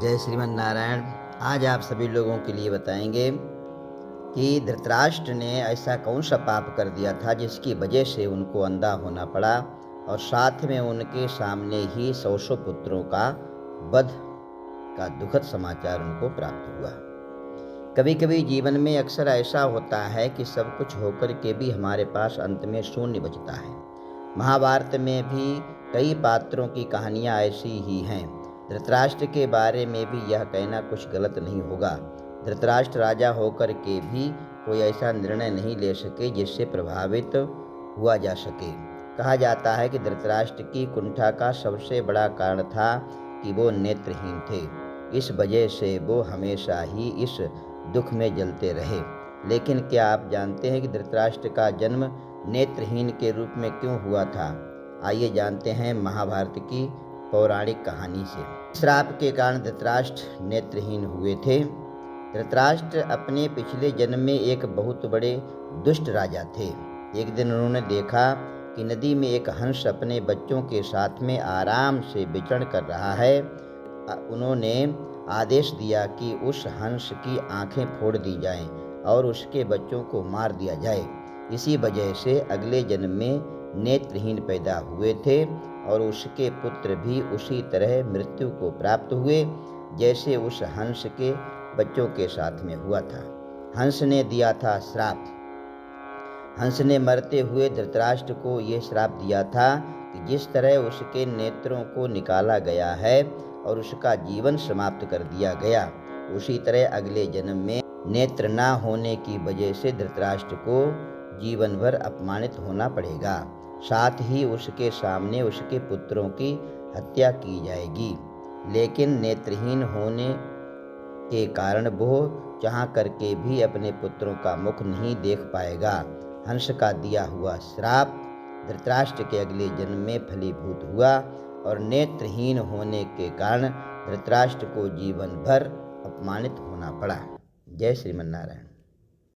जय श्रीमन नारायण। आज आप सभी लोगों के लिए बताएंगे कि धृतराष्ट्र ने ऐसा कौन सा पाप कर दिया था जिसकी वजह से उनको अंधा होना पड़ा और साथ में उनके सामने ही 100 पुत्रों का वध का दुखद समाचार उनको प्राप्त हुआ। कभी कभी जीवन में अक्सर ऐसा होता है कि सब कुछ होकर के भी हमारे पास अंत में शून्य बचता है। महाभारत में भी कई पात्रों की कहानियाँ ऐसी ही हैं। धृतराष्ट्र के बारे में भी यह कहना कुछ गलत नहीं होगा। धृतराष्ट्र राजा होकर के भी कोई ऐसा निर्णय नहीं ले सके जिससे प्रभावित हुआ जा सके। कहा जाता है कि धृतराष्ट्र की कुंठा का सबसे बड़ा कारण था कि वो नेत्रहीन थे। इस वजह से वो हमेशा ही इस दुख में जलते रहे। लेकिन क्या आप जानते हैं कि धृतराष्ट्र का जन्म नेत्रहीन के रूप में क्यों हुआ था? आइए जानते हैं महाभारत की पौराणिक कहानी से। श्राप के कारण धृतराष्ट्र नेत्रहीन हुए थे। धृतराष्ट्र अपने पिछले जन्म में एक बहुत बड़े दुष्ट राजा थे। एक दिन उन्होंने देखा कि नदी में एक हंस अपने बच्चों के साथ में आराम से विचरण कर रहा है। उन्होंने आदेश दिया कि उस हंस की आंखें फोड़ दी जाएं और उसके बच्चों को मार दिया जाए। इसी वजह से अगले जन्म में नेत्रहीन पैदा हुए थे और उसके पुत्र भी उसी तरह मृत्यु को प्राप्त हुए जैसे उस हंस के बच्चों के साथ में हुआ था। हंस ने दिया था श्राप। हंस ने मरते हुए धृतराष्ट्र को ये श्राप दिया था कि जिस तरह उसके नेत्रों को निकाला गया है और उसका जीवन समाप्त कर दिया गया, उसी तरह अगले जन्म में नेत्र ना होने की वजह से धृतराष्ट्र को जीवन भर अपमानित होना पड़ेगा। साथ ही उसके सामने उसके पुत्रों की हत्या की जाएगी। लेकिन नेत्रहीन होने के कारण वो चाह करके भी अपने पुत्रों का मुख नहीं देख पाएगा। हंस का दिया हुआ श्राप धृतराष्ट्र के अगले जन्म में फलीभूत हुआ और नेत्रहीन होने के कारण धृतराष्ट्र को जीवन भर अपमानित होना पड़ा। जय श्रीमन नारायण।